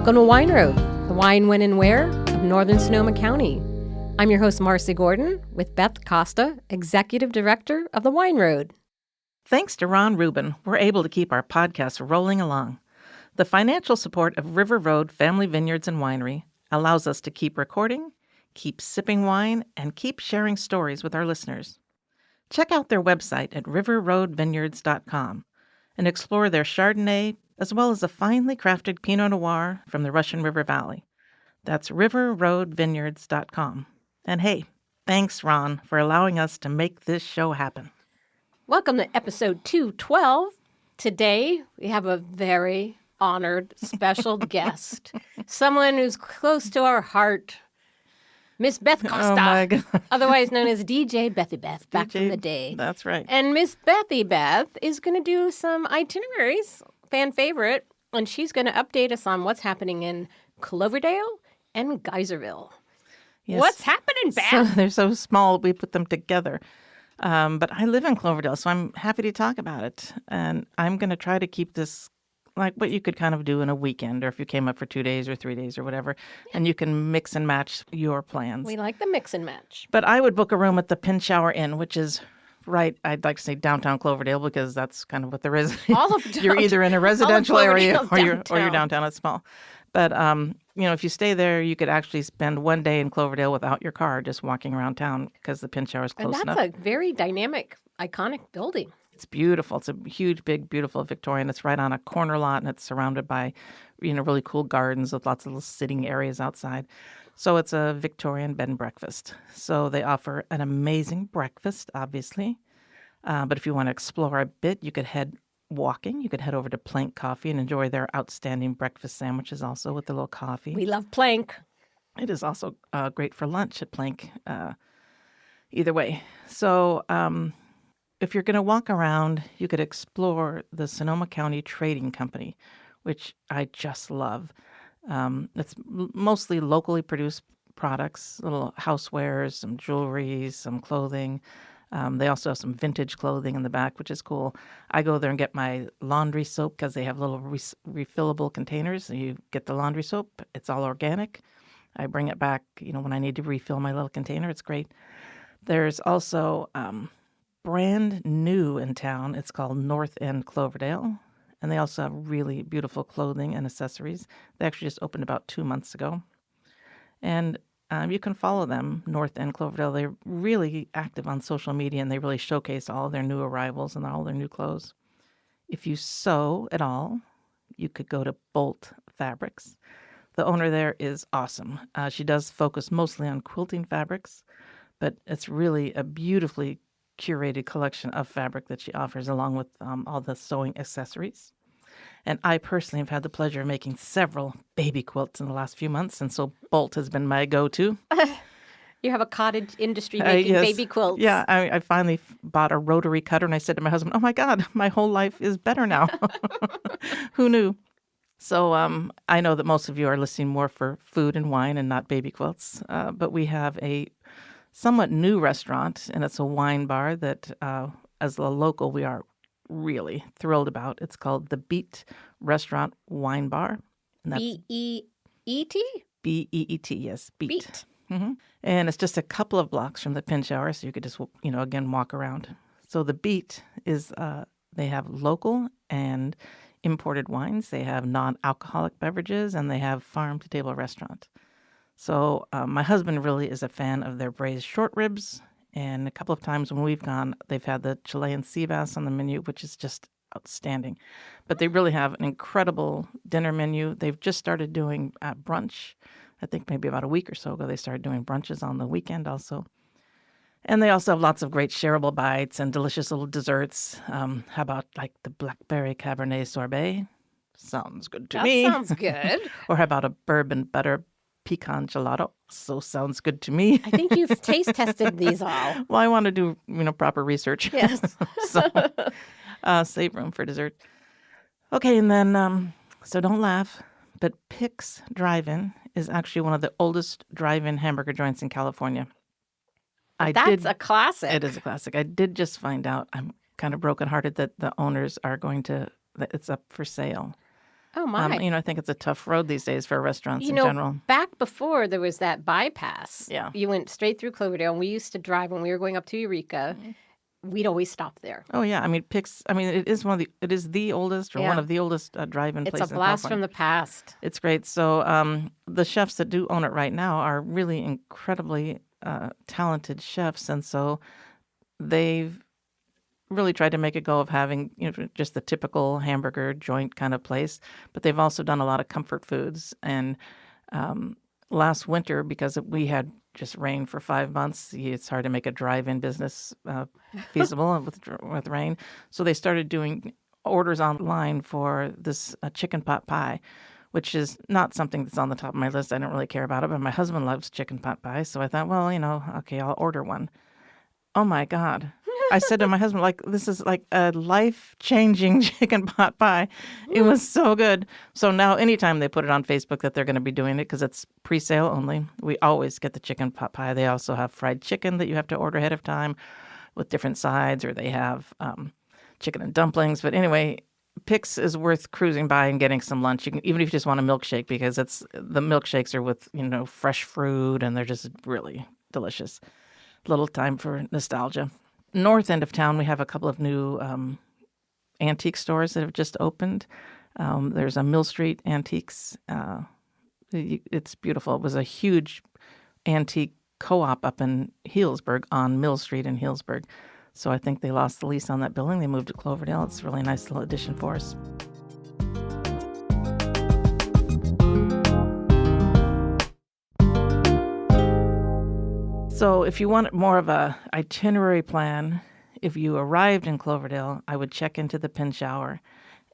Welcome to Wine Road, the wine, when, and where of Northern Sonoma County. I'm your host, Marcy Gordon, with Beth Costa, Executive Director of the Wine Road. Thanks to Ron Rubin, we're able to keep our podcast rolling along. The financial support of River Road Family Vineyards and Winery allows us to keep recording, keep sipping wine, and keep sharing stories with our listeners. Check out their website at riverroadvineyards.com and explore their Chardonnay, as well as a finely crafted Pinot Noir from the Russian River Valley. That's riverroadvineyards.com. And hey, thanks, Ron, for allowing us to make this show happen. Welcome to episode 212. Today, we have a very honored special guest, someone who's close to our heart, Miss Beth Costa, Oh my God. otherwise known as DJ Bethy Beth, back from the day. That's right. And Miss Bethy Beth is going to do some itineraries, fan favorite, and she's going to update us on what's happening in Cloverdale and Geyserville. Yes. What's happening, Beth? So they're so small, we put them together. But I live in Cloverdale, so I'm happy to talk about it. And I'm going to try to keep this like what you could kind of do in a weekend, or if you came up for 2 days or 3 days or whatever, and you can mix and match your plans. We like the mix and match. But I would book a room at the Pin Shower Inn, which is right, I'd like to say downtown Cloverdale, because that's kind of what there is. All of You're either in a residential area or Cloverdale you're downtown. It's small. But if you stay there, you could actually spend one day in Cloverdale without your car, just walking around town, because the Pin Shower is close And enough. that's a very dynamic, iconic building. It's beautiful. It's a huge, big, beautiful Victorian. It's right on a corner lot, and it's surrounded by, really cool gardens with lots of little sitting areas outside. So it's a Victorian bed and breakfast. So they offer an amazing breakfast, obviously. But if you want to explore a bit, you could head walking. You could head over to Plank Coffee and enjoy their outstanding breakfast sandwiches also with a little coffee. We love Plank. It is also great for lunch at Plank, either way. So if you're going to walk around, you could explore the Sonoma County Trading Company, which I just love. It's mostly locally produced products, little housewares, some jewelry, some clothing. They also have some vintage clothing in the back, which is cool. I go there and get my laundry soap because they have little refillable containers. So you get the laundry soap. It's all organic. I bring it back, when I need to refill my little container. It's great. There's also brand new in town. It's called North End Cloverdale. And they also have really beautiful clothing and accessories. They actually just opened about 2 months ago. And you can follow them, North End Cloverdale. They're really active on social media, and they really showcase all of their new arrivals and all their new clothes. If you sew at all, you could go to Bolt Fabrics. The owner there is awesome. She does focus mostly on quilting fabrics, but it's really a beautifully curated collection of fabric that she offers, along with all the sewing accessories. And I personally have had the pleasure of making several baby quilts in the last few months, and so Bolt has been my go-to. You have a cottage industry making Yes. baby quilts. Yeah, I finally bought a rotary cutter, and I said to my husband, "Oh my God, my whole life is better now." Who knew? So I know that most of you are listening more for food and wine and not baby quilts, but we have a somewhat new restaurant, and it's a wine bar that, as a local, we are really thrilled about. It's called the Beet Restaurant Wine Bar. And that's B-E-E-T? B-E-E-T, yes, Beet. Beet. Mm-hmm. And it's just a couple of blocks from the Pin Shower, so you could just, again, walk around. So the Beet is, they have local and imported wines. They have non-alcoholic beverages, and they have farm-to-table restaurant. So my husband really is a fan of their braised short ribs. And a couple of times when we've gone, they've had the Chilean sea bass on the menu, which is just outstanding. But they really have an incredible dinner menu. They've just started doing brunch. I think maybe about a week or so ago, they started doing brunches on the weekend also. And they also have lots of great shareable bites and delicious little desserts. How about like the blackberry Cabernet sorbet? Sounds good to me. That sounds good. Or how about a bourbon butter pecan gelato? So sounds good to me. I think you've taste tested these all. Well, I want to do, proper research. Yes. So save room for dessert. Okay, and then, so don't laugh, but Pick's Drive-In is actually one of the oldest drive-in hamburger joints in California. That's a classic. It is a classic. I did just find out, I'm kind of brokenhearted that the owners are that it's up for sale. Oh, my. I think it's a tough road these days for restaurants in You know, general. back before there was that bypass, Yeah. you went straight through Cloverdale, and we used to drive when we were going up to Eureka. We'd always stop there. Oh yeah, it is it is the oldest or one Yeah. of the oldest drive-in It's places a in blast California. from the past. It's great. So the chefs that do own it right now are really incredibly talented chefs, and so they've really tried to make a go of having just the typical hamburger joint kind of place, but they've also done a lot of comfort foods. And last winter, because we had just rain for 5 months, it's hard to make a drive-in business feasible with rain. So they started doing orders online for this chicken pot pie, which is not something that's on the top of my list. I don't really care about it, but my husband loves chicken pot pie, so I thought, well, okay, I'll order one. Oh my God. I said to my husband, this is like a life-changing chicken pot pie. It was so good. So now anytime they put it on Facebook that they're going to be doing it, because it's pre-sale only, we always get the chicken pot pie. They also have fried chicken that you have to order ahead of time with different sides, or they have chicken and dumplings. But anyway, Pix is worth cruising by and getting some lunch. You can, even if you just want a milkshake, because the milkshakes are with, fresh fruit, and they're just really delicious. Little time for nostalgia. North end of town, we have a couple of new antique stores that have just opened. There's a Mill Street Antiques. It's beautiful. It was a huge antique co-op up in Healdsburg on Mill Street in Healdsburg. So I think they lost the lease on that building. They moved to Cloverdale. It's a really nice little addition for us. So if you want more of a itinerary plan, if you arrived in Cloverdale, I would check into the Pin Shower,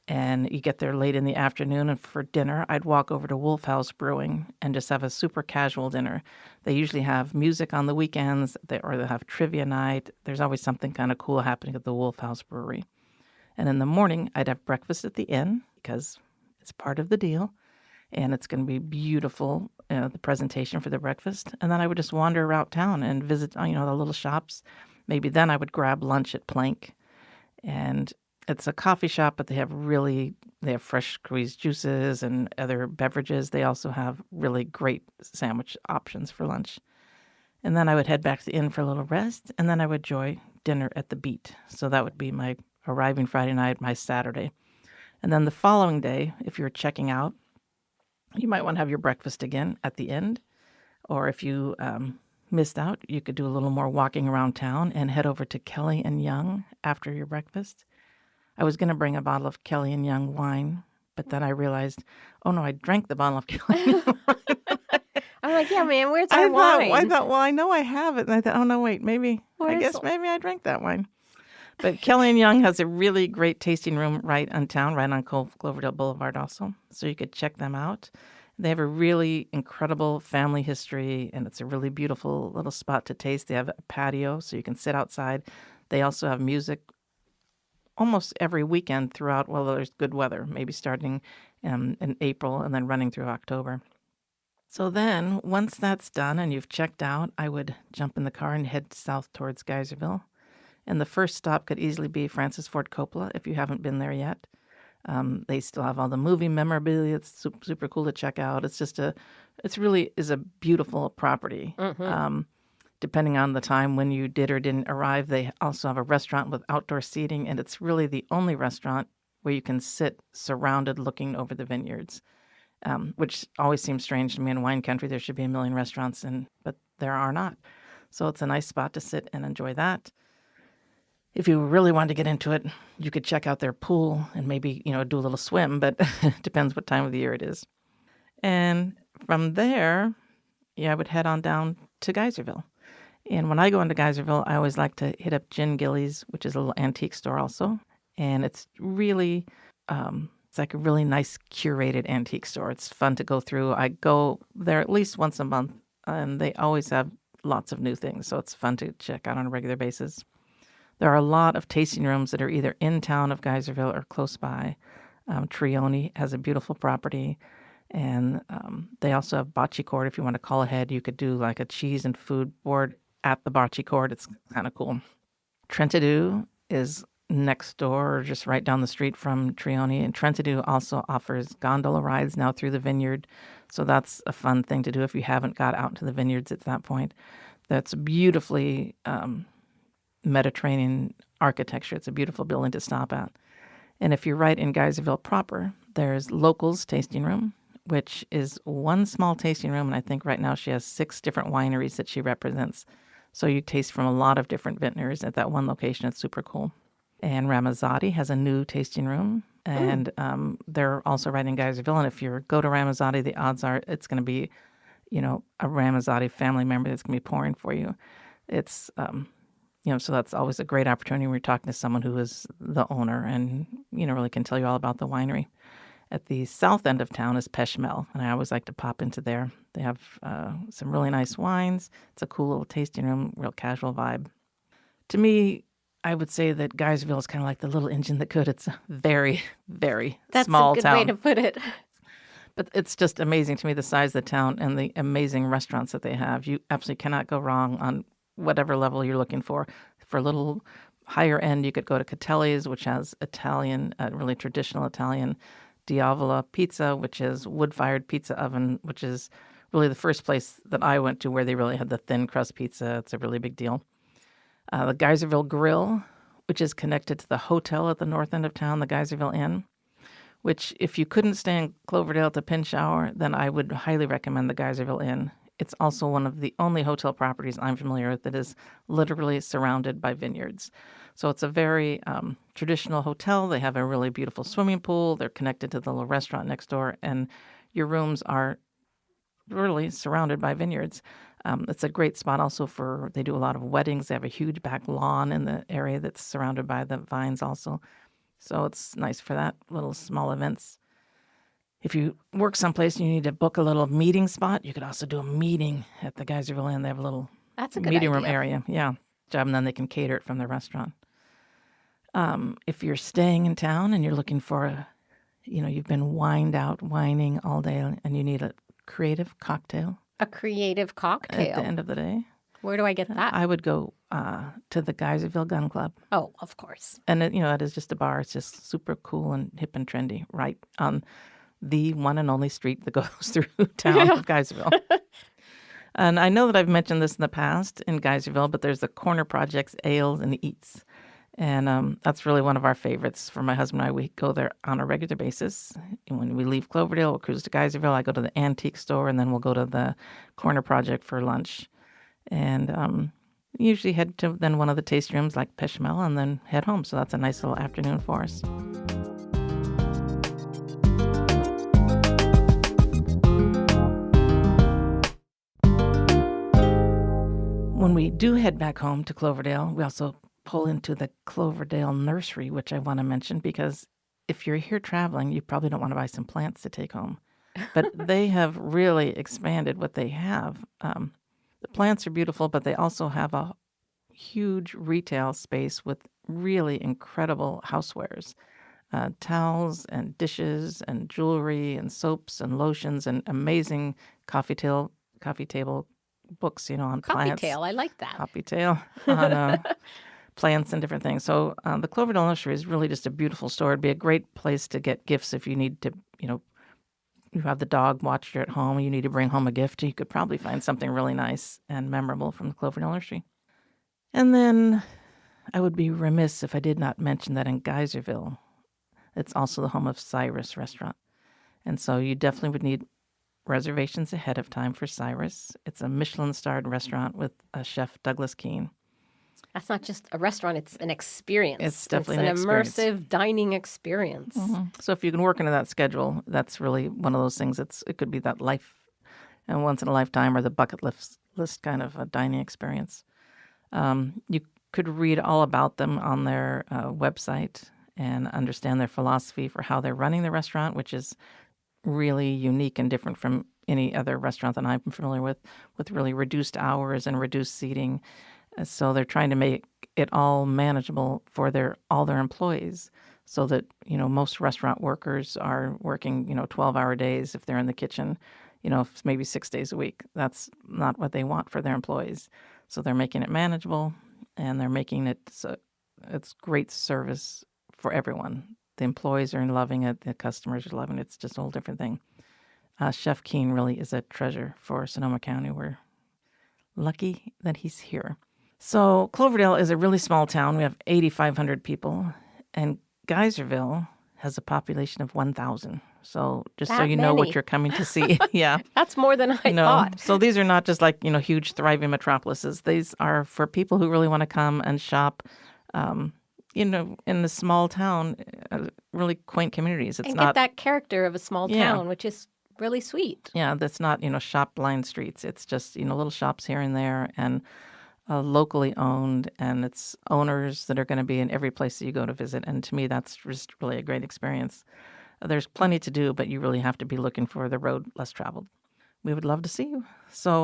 and you get there late in the afternoon. And for dinner, I'd walk over to Wolf House Brewing and just have a super casual dinner. They usually have music on the weekends, or they'll have trivia night. There's always something kind of cool happening at the Wolf House Brewery. And in the morning, I'd have breakfast at the inn because it's part of the deal. And it's going to be beautiful, the presentation for the breakfast. And then I would just wander around town and visit, the little shops. Maybe then I would grab lunch at Plank. And it's a coffee shop, but they have fresh squeezed juices and other beverages. They also have really great sandwich options for lunch. And then I would head back to the inn for a little rest. And then I would enjoy dinner at the Beat. So that would be my arriving Friday night, my Saturday. And then the following day, if you're checking out, you might want to have your breakfast again at the end. Or if you missed out, you could do a little more walking around town and head over to Kelly and Young after your breakfast. I was going to bring a bottle of Kelly and Young wine, but then I realized, oh no, I drank the bottle of Kelly and Young wine. I'm like, yeah, man, where's our wine? I thought, well, I know I have it. And I thought, oh no, wait, maybe I drank that wine. But Kelly and Young has a really great tasting room right on town, right on Cloverdale Boulevard also. So you could check them out. They have a really incredible family history, and it's a really beautiful little spot to taste. They have a patio, so you can sit outside. They also have music almost every weekend throughout, well, there's good weather, maybe starting in April and then running through October. So then, once that's done and you've checked out, I would jump in the car and head south towards Geyserville. And the first stop could easily be Francis Ford Coppola if you haven't been there yet. They still have all the movie memorabilia. It's super cool to check out. It's really is a beautiful property. Mm-hmm. Depending on the time when you did or didn't arrive, they also have a restaurant with outdoor seating, and it's really the only restaurant where you can sit surrounded looking over the vineyards, which always seems strange to me. In wine country, there should be a million restaurants, but there are not. So it's a nice spot to sit and enjoy that. If you really wanted to get into it, you could check out their pool and maybe, do a little swim, but it depends what time of the year it is. And from there, I would head on down to Geyserville. And when I go into Geyserville, I always like to hit up Gin Gillies, which is a little antique store also. And it's really, it's like a really nice curated antique store. It's fun to go through. I go there at least once a month, and they always have lots of new things. So it's fun to check out on a regular basis. There are a lot of tasting rooms that are either in town of Geyserville or close by. Trioni has a beautiful property. And they also have bocce court. If you want to call ahead, you could do like a cheese and food board at the bocce court. It's kind of cool. Trentadue is next door or just right down the street from Trioni. And Trentadue also offers gondola rides now through the vineyard. So that's a fun thing to do if you haven't got out to the vineyards at that point. That's beautifully Mediterranean architecture. It's a beautiful building to stop at. And if you're right in Geyserville proper, there's Locals Tasting Room, which is one small tasting room. And I think right now she has 6 different wineries that she represents. So you taste from a lot of different vintners at that one location. It's super cool. And Ramazzotti has a new tasting room. And they're also right in Geyserville. And if you go to Ramazzotti, the odds are it's going to be, a Ramazzotti family member that's going to be pouring for you. It's, so that's always a great opportunity when you're talking to someone who is the owner and, really can tell you all about the winery. At the south end of town is Peshmel, and I always like to pop into there. They have some really nice wines. It's a cool little tasting room, real casual vibe. To me, I would say that Geyserville is kind of like the little engine that could. It's a very, very small That's a good town. way to put it. But it's just amazing to me, the size of the town and the amazing restaurants that they have. You absolutely cannot go wrong on whatever level you're looking for. For a little higher end, you could go to Catelli's, which has Italian, really traditional Italian. Diavola Pizza, which is wood-fired pizza oven, which is really the first place that I went to where they really had the thin crust pizza. It's a really big deal. The Geyserville Grill, which is connected to the hotel at the north end of town, the Geyserville Inn, which if you couldn't stay in Cloverdale to pinch hour, then I would highly recommend the Geyserville Inn. It's also one of the only hotel properties I'm familiar with that is literally surrounded by vineyards. So it's a very traditional hotel. They have a really beautiful swimming pool. They're connected to the little restaurant next door, and your rooms are really surrounded by vineyards. It's a great spot also they do a lot of weddings. They have a huge back lawn in the area that's surrounded by the vines also. So it's nice for that, little small events. If you work someplace and you need to book a little meeting spot, you could also do a meeting at the Geyserville Inn. They have a little meeting room area. Yeah. And then they can cater it from the restaurant. If you're staying in town and you're looking for you've been whining all day and you need a creative cocktail. A creative cocktail. At the end of the day. Where do I get that? I would go to the Geyserville Gun Club. Oh, of course. And it is just a bar. It's just super cool and hip and trendy, right on the one and only street that goes through town of Geyserville. And I know that I've mentioned this in the past in Geyserville, but there's the Corner Project's Ales and Eats. And that's really one of our favorites for my husband and I. We go there on a regular basis. And when we leave Cloverdale, we'll cruise to Geyserville. I go to the antique store, and then we'll go to the Corner Project for lunch. And usually head to then one of the tasting rooms like Peshmel and then head home. So that's a nice little afternoon for us. When we do head back home to Cloverdale, we also pull into the Cloverdale Nursery, which I want to mention because if you're here traveling, you probably don't want to buy some plants to take home. But they have really expanded what they have. The plants are beautiful, but they also have a huge retail space with really incredible housewares, towels and dishes and jewelry and soaps and lotions and amazing coffee table books, on plants. Coffee tale, I like that. Coffee tale on plants and different things. So the Cloverdale Nursery is really just a beautiful store. It'd be a great place to get gifts if you need to, you have the dog watcher at home, you need to bring home a gift. You could probably find something really nice and memorable from the Cloverdale Nursery. And then I would be remiss if I did not mention that in Geyserville, it's also the home of Cyrus Restaurant. And so you definitely would need reservations ahead of time for Cyrus. It's a Michelin-starred restaurant with chef Douglas Keane. That's not just a restaurant, it's an experience. It's definitely an experience. Immersive dining experience. Mm-hmm. So if you can work into that schedule, that's really one of those things. It could be that life and once in a lifetime or the bucket list kind of a dining experience. You could read all about them on their website and understand their philosophy for how they're running the restaurant, which is really unique and different from any other restaurant that I'm familiar with really reduced hours and reduced seating. So they're trying to make it all manageable for all their employees so that, most restaurant workers are working, 12-hour days if they're in the kitchen, maybe 6 days a week. That's not what they want for their employees. So they're making it manageable and they're making it so it's great service for everyone. The employees are loving it. The customers are loving it. It's just a whole different thing. Chef Keen really is a treasure for Sonoma County. We're lucky that he's here. So Cloverdale is a really small town. We have 8,500 people. And Geyserville has a population of 1,000. So just so That you know what many. you're coming to see. Yeah. That's more than I thought. So these are not just like, huge thriving metropolises. These are for people who really want to come and shop, in the small town, really quaint communities. It's And not get that character of a small Yeah. town, which is really sweet. Yeah, that's not, shop-lined streets. It's just, little shops here and there and locally owned, and it's owners that are going to be in every place that you go to visit. And to me, that's just really a great experience. There's plenty to do, but you really have to be looking for the road less traveled. We would love to see you. So,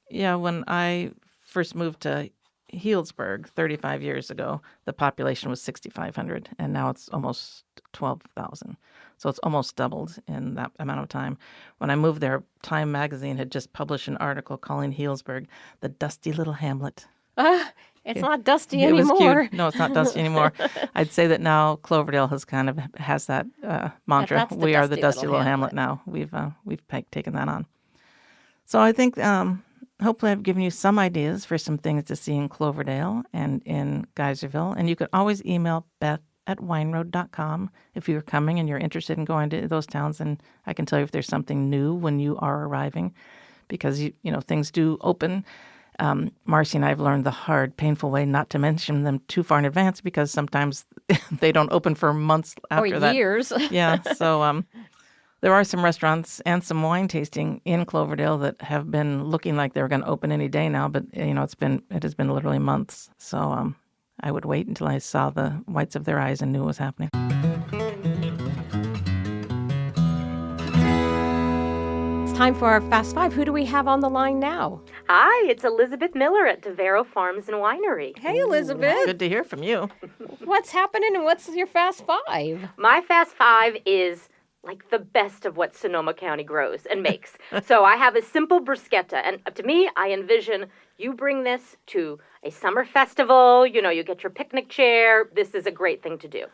when I first moved to Healdsburg 35 years ago, the population was 6,500, and now it's almost 12,000. So it's almost doubled in that amount of time. When I moved there, Time magazine had just published an article calling Healdsburg the dusty little hamlet. It's not dusty It was anymore. cute. No, it's not dusty anymore. I'd say that now Cloverdale has that mantra. That's the We are the dusty dusty little little hamlet now. We've taken that on. So I think hopefully I've given you some ideas for some things to see in Cloverdale and in Geyserville. And you can always email Beth at wineroad.com if you're coming and you're interested in going to those towns. And I can tell you if there's something new when you are arriving, because things do open. Marcy and I have learned the hard, painful way not to mention them too far in advance, because sometimes they don't open for months after Or that. years. Yeah. So there are some restaurants and some wine tasting in Cloverdale that have been looking like they were going to open any day now, but it has been literally months. So I would wait until I saw the whites of their eyes and knew what was happening. It's time for our Fast Five. Who do we have on the line now? Hi, it's Elizabeth Miller at DaVero Farms and Winery. Hey, Elizabeth. Good to hear from you. What's happening and what's your Fast Five? My Fast Five is like the best of what Sonoma County grows and makes. So I have a simple bruschetta, and to me, I envision you bring this to a summer festival, you get your picnic chair. This is a great thing to do.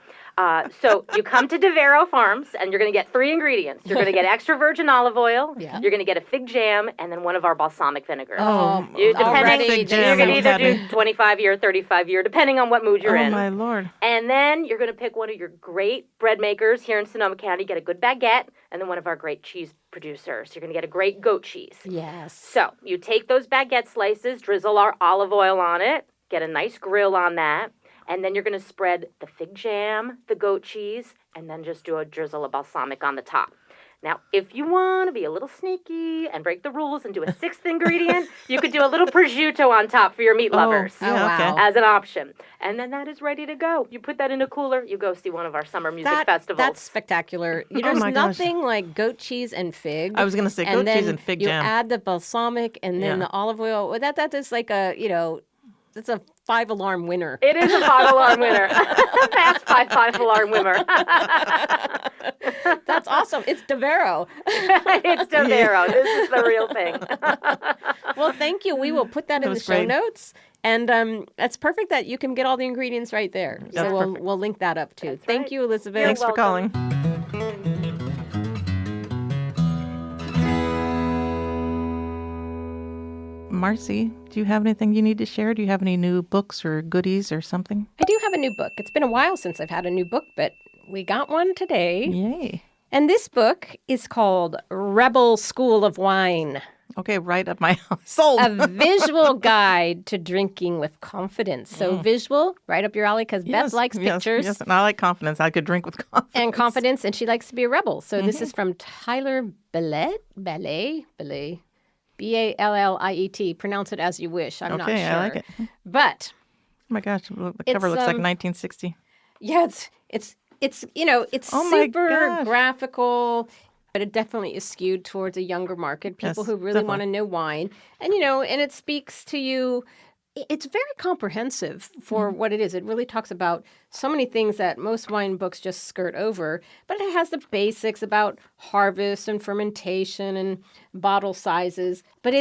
So you come to DaVero Farms, and you're going to get 3 ingredients. You're going to get extra virgin olive oil. Yeah. You're going to get a fig jam, and then one of our balsamic vinegars. already fig jam, You're going to you've either had do me. 25 year, 35 year, depending on what mood you're in. Oh, my Lord. And then you're going to pick one of your great bread makers here in Sonoma County, get a good baguette, and then one of our great cheese producers. You're going to get a great goat cheese. Yes. So you take those baguette slices, drizzle our olive oil on it, get a nice grill on that, and then you're going to spread the fig jam, the goat cheese, and then just do a drizzle of balsamic on the top. Now, if you want to be a little sneaky and break the rules and do a 6th ingredient, you could do a little prosciutto on top for your meat lovers. Oh, wow. As an option. And then that is ready to go. You put that in a cooler, you go see one of our summer music festivals. That's spectacular. There's my gosh. nothing like goat cheese and fig. I was going to say goat cheese and fig you jam. add the balsamic and then Yeah. the olive oil. Well, that is like it's a 5-alarm winner. It is a 5-alarm winner. Fast 5-alarm winner. That's awesome. It's DaVero. It's DaVero. This is the real thing. Well, thank you. We will put that in the was show great. notes. And it's perfect that you can get all the ingredients right there. That's So perfect. we'll link that up too. That's Thank right. you, Elizabeth. You're Thanks for welcome. calling. Marcy, do you have anything you need to share? Do you have any new books or goodies or something? I do have a new book. It's been a while since I've had a new book, but we got one today. Yay. And this book is called Rebel School of Wine, Okay, right up my soul. a visual guide to drinking with confidence. So visual, right up your alley, because Beth likes pictures. Yes, and I like confidence. I could drink with confidence. And confidence, and she likes to be a rebel. So this is from Tyler Ballet, Balliet. Pronounce it as you wish. I'm not sure. Okay, I like it. Oh But my gosh, the It's, cover looks like 1960. yeah, it's Oh my super gosh. graphical, but it definitely is skewed towards a younger market, people Yes, who really want to definitely. know wine. And and it speaks to you. It's very comprehensive for what it is. It really talks about so many things that most wine books just skirt over, but it has the basics about harvest and fermentation and bottle sizes. But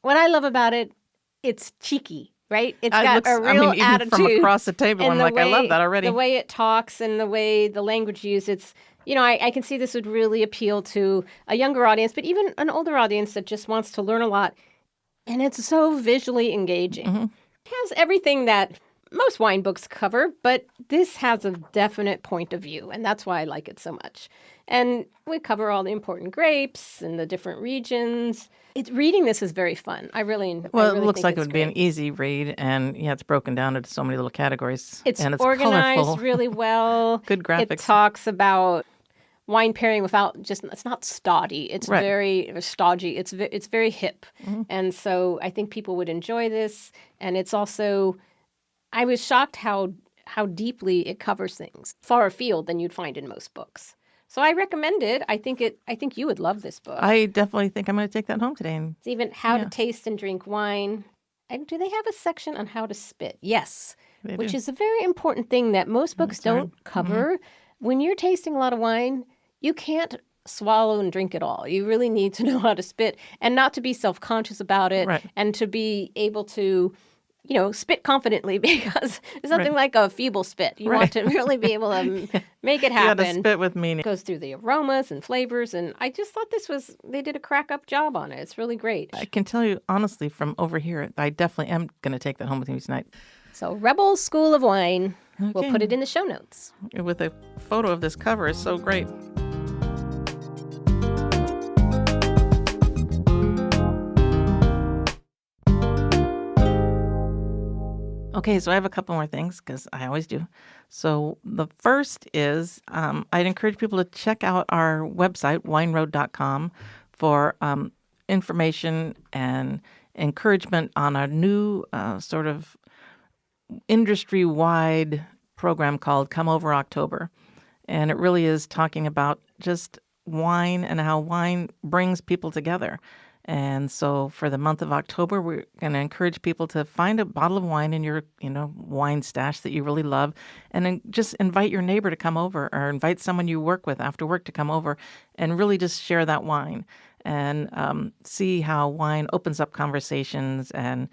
what I love about it, it's cheeky. right? It's It got looks, a real even attitude. from across the table, And I'm the like, I love that already. The way it talks and the way the language used, it's, I can see this would really appeal to a younger audience, but even an older audience that just wants to learn a lot. And it's so visually engaging. Mm-hmm. It has everything that most wine books cover, but this has a definite point of view, and that's why I like it so much. And we cover all the important grapes and the different regions. Reading this is very fun. I really It think looks like it it's would be an great. easy read, and it's broken down into so many little categories. It's and it's organized colorful. really well. Good graphics. It talks about wine pairing without it's not stodgy. It's Right. very stodgy. It's very hip. Mm-hmm. And so I think people would enjoy this. And it's also, I was shocked how deeply it covers things far afield than you'd find in most books. So I recommend it. I think you would love this book. I definitely think I'm going to take that home today. And It's even how to taste and drink wine. And do they have a section on how to spit? Yes, they which do. is a very important thing that most books That's right. don't cover. When you're tasting a lot of wine, you can't swallow and drink it all. You really need to know how to spit and not to be self-conscious about it, Right. and to be able to, spit confidently, because there's nothing like a feeble spit. You want to really be able to make it You got happen. to spit with meaning. It goes through the aromas and flavors, and I just thought they did a crack-up job on it. It's really great. I can tell you honestly from over here, I definitely am going to take that home with me tonight. So Rebel School of Wine, we'll Okay. put it in the show notes. With a photo of this cover is so great. Okay, so I have a couple more things because I always do. So the first is I'd encourage people to check out our website, wineroad.com, for information and encouragement on our new sort of industry-wide program called Come Over October. And it really is talking about just wine and how wine brings people together. And so for the month of October, we're going to encourage people to find a bottle of wine in your, wine stash that you really love, and then just invite your neighbor to come over, or invite someone you work with after work to come over, and really just share that wine and see how wine opens up conversations and,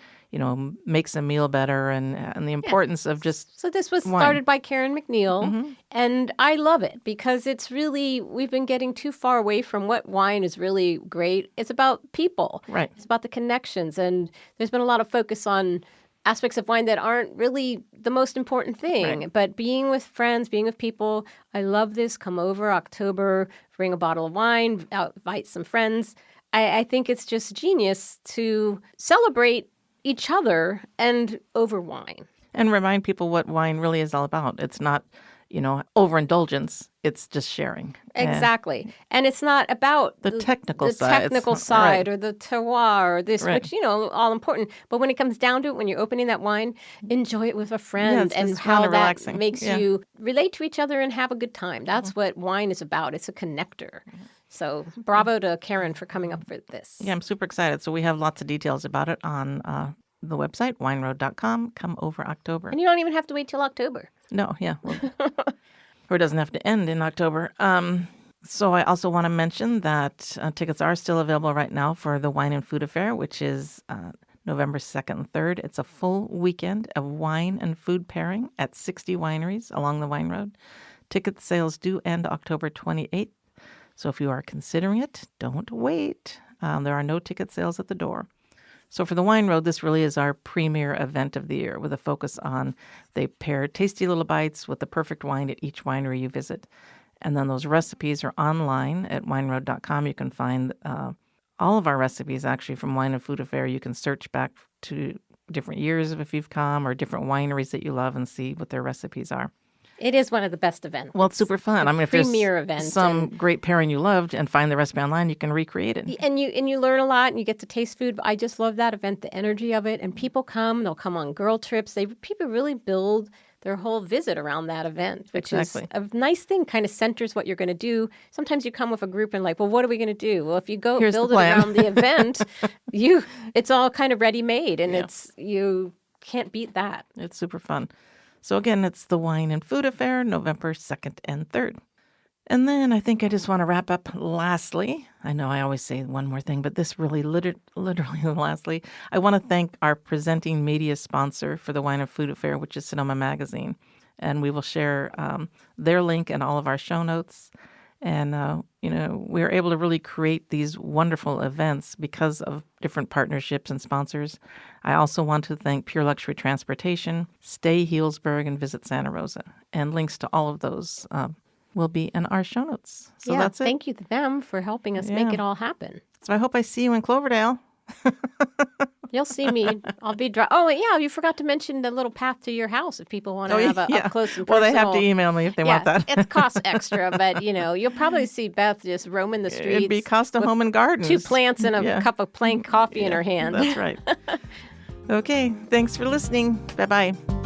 makes a meal better, and the importance of just So this was wine. started by Karen McNeil, and I love it because it's really, we've been getting too far away from what wine is really great. It's about people. Right. It's about the connections, and there's been a lot of focus on aspects of wine that aren't really the most important thing. Right. But being with friends, being with people, I love this. Come over October, bring a bottle of wine, invite some friends. I think it's just genius to celebrate each other and over wine. And remind people what wine really is all about. It's not, overindulgence. It's just sharing. Exactly. And it's not about The technical side. The technical It's- side right. or the terroir or this, Right. which, all important. But when it comes down to it, when you're opening that wine, enjoy it with a friend, it's and just fun how and that relaxing. makes Yeah. you relate to each other and have a good time. That's what wine is about. It's a connector. So bravo to Karen for coming up with this. Yeah, I'm super excited. So we have lots of details about it on the website, wineroad.com. Come over October. And you don't even have to wait till October. No, yeah. Or it doesn't have to end in October. So I also want to mention that tickets are still available right now for the Wine and Food Affair, which is November 2nd and 3rd. It's a full weekend of wine and food pairing at 60 wineries along the Wine Road. Ticket sales do end October 28th. So if you are considering it, don't wait. There are no ticket sales at the door. So for the Wine Road, this really is our premier event of the year, with a focus on they pair tasty little bites with the perfect wine at each winery you visit. And then those recipes are online at wineroad.com. You can find all of our recipes actually from Wine and Food Affair. You can search back to different years if you've come, or different wineries that you love, and see what their recipes are. It is one of the best events. Well, it's super fun. a I mean, if premier there's event, some and- great pairing you loved and find the recipe online, you can recreate it. And you learn a lot, and you get to taste food. I just love that event, the energy of it. And people come, they'll come on girl trips. People really build their whole visit around that event, which Exactly. is a nice thing, kind of centers what you're going to do. Sometimes you come with a group and like, well, what are we going to do? Well, if you go Here's the build it plan. around the event, it's all kind of ready-made, and you can't beat that. It's super fun. So again, it's the Wine and Food Affair, November 2nd and 3rd. And then I think I just want to wrap up lastly. I know I always say one more thing, but this really literally lastly, I want to thank our presenting media sponsor for the Wine and Food Affair, which is Sonoma Magazine. And we will share their link in all of our show notes. And, we were able to really create these wonderful events because of different partnerships and sponsors. I also want to thank Pure Luxury Transportation, Stay Healdsburg, and Visit Santa Rosa. And links to all of those will be in our show notes. So that's it. Thank you to them for helping us make it all happen. So I hope I see you in Cloverdale. You'll see me. I'll be Oh, yeah, you forgot to mention the little path to your house if people want to have a up close and personal. Well, they have to email me if they want that. It costs extra, but, you'll probably see Beth just roaming the streets. It'd be Costa Home and Gardens. 2 plants and a cup of plain coffee in her hand. That's right. Okay, thanks for listening. Bye-bye.